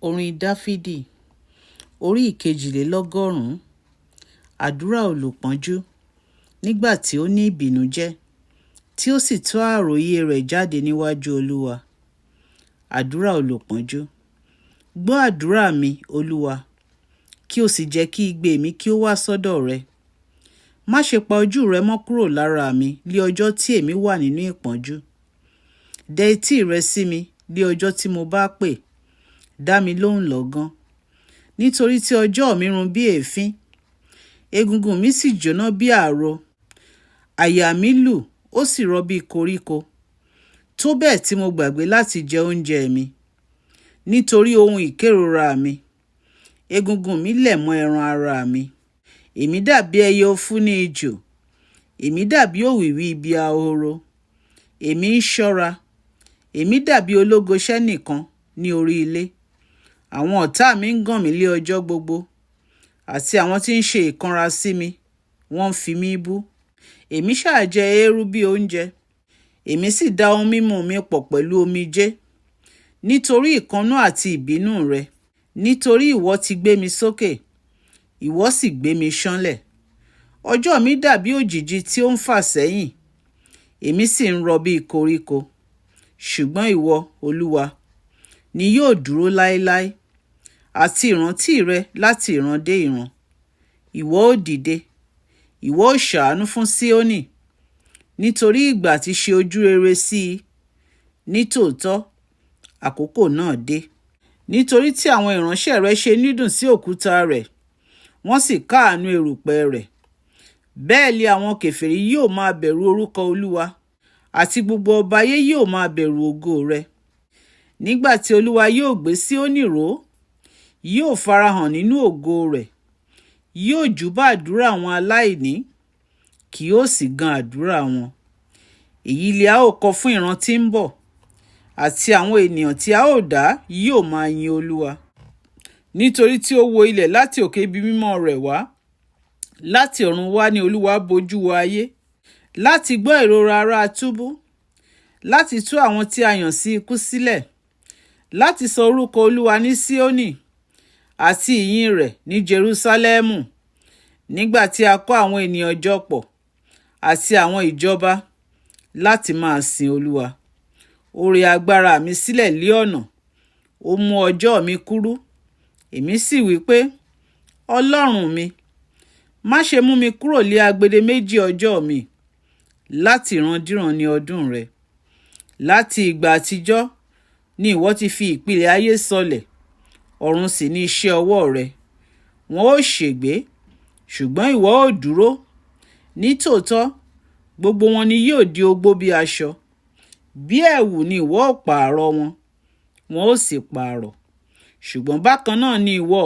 Orin Dáfídì orí ìkejìlélọ́gọ́rùn-ún. Àdúrà olùpọ́njú nígbà tí ó ní ìbìnújẹ́, tí ó sì tú àròyé rẹ̀ jáde níwájú Olúwa. Àdúrà olùpọ́njú. Gbọ́ àdúrà mi, Olúwa, kí o sì jẹ́ kí igbe mi kí ó wá sọ́dọ̀ rẹ. Má ṣe pa ojú rẹ mọ́ kúrò lára mi lí ọjọ́ tí èmi wà nínú ìpọ́njú. Dẹ etí rẹ sí mi lí ọjọ́ tí mo bá pè. Dá mi lóhùn lọ́gán, nítorí tí ọjọ́ mi run bí èéfín, egungun mi sì jóná bí ààrò. Àyà mi lù, ó sì rọ bí koríko, tó bẹ́ẹ̀ tí mo gbàgbé láti jẹ oúnjẹ mi. Nítorí ohun ìkérora mi, egungun mi lẹ̀ mọ́ ẹran ara mi. Èmi dàbí ẹyẹ òfú ní ijù, èmi dàbí òwìwí ibi ahoro. Èmi ń ṣọ́ra, èmi dàbí ológoṣẹ́ nìkan ní orí ilé. Àwọn ọ̀tá mi ń gàn mí lé ọjọ́ gbogbo, àti àwọn tí ń ṣe ìkanra sí mi, wọ́n ń fi mí bú. Èmi ṣáà jẹ eérú bí oúnjẹ, èmi sì da ohun mímu mi pọ̀ pẹ̀lú omijé, nítorí ìkánú àti ìbínú rẹ. Nítorí ìwọ ti gbé mi sókè, ìwọ sì gbé mi ṣánlẹ̀. Ọjọ́ mi dàbí òjìji tí ó ń fà sẹ́yìn, èmi sì ń rọ bí koríko. Ṣùgbọ́n ìwọ, Olúwa, ni yóò dúró láéláé, àti ìrántí rẹ láti ìran dé ìran. Ìwọ ó dìde, ìwọ ó ṣàánú fún Síónì, nítorí ìgbà ti ṣe ojú rere sí i. Nítòótọ́, àkókò náà dé. Nítorí tí àwọn ìránṣẹ́ rẹ ṣe nídùn sí òkúta rẹ̀, wọ́n sì káàánú erùpẹ̀ rẹ̀. Bẹ́ẹ̀ li àwọn kèfèrí yóò máa bẹ̀rù orúkọ Olúwa, àti gbogbo ọba ayé yóò máa bẹ̀rù ògo rẹ̀. Nígbà tí Olúwa yóò gbé Síónì ró, yóò farahàn nínú ògo rẹ̀. Yóò júbà àdúrà àwọn aláìní, kì yóò sì gan àdúrà wọn. Èyí li a ó kọ fún ìran tí ń bọ̀, àti àwọn ènìyàn tí a ó dá yóò máa yin Olúwa. Nítorí tí ó wo ilẹ̀ láti òkè ibi mímọ́ rẹ̀ wá, láti ọ̀run wá ni Olúwa bojú wo ayé, láti gbọ́ ìrora ará túbú, láti tú àwọn tí a yàn sí ikú sílẹ̀, láti sọ orúkọ Olúwa ní Síónì, àti ìyìn rẹ̀ ní Jerúsálẹ́mù. Nígbà tí a kó àwọn ènìyàn jọ pọ̀, àti àwọn ìjọba, láti máa sin Olúwa. Ó rẹ agbára mi sílẹ̀ lí ọ̀nà, ó mú ọjọ́ mi kúrú. Èmi sì wí pé, Ọlọ́run mi, má ṣe mú mi kúrò lé agbede méjì ọjọ́ mi. Láti ìrandíran ni ọdún rẹ. Láti ìgbà àtijọ́ ni ìwọ ti fi ìpìlẹ̀ ayé sọlẹ̀, ọ̀run sì ni iṣẹ́ ọwọ́ rẹ. Wọn ó ṣègbé, ṣùgbọ́n ìwọ ó dúró. Nítòótọ́, gbogbo wọn ni yóò di ogbó bí aṣọ. Bí ẹ̀wù ni ìwọ ó pààrọ̀ wọn, wọn ó sì pààrọ̀. Ṣùgbọ́n bákan náà ni ìwọ,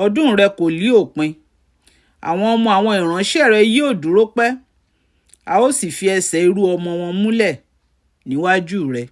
ọdún rẹ kò lí òpin. Àwọn ọmọ àwọn ìránṣẹ́ rẹ yóò dúró pẹ́, a ó sì fi ẹsẹ̀ irú ọmọ wọn múlẹ̀ níwájú rẹ.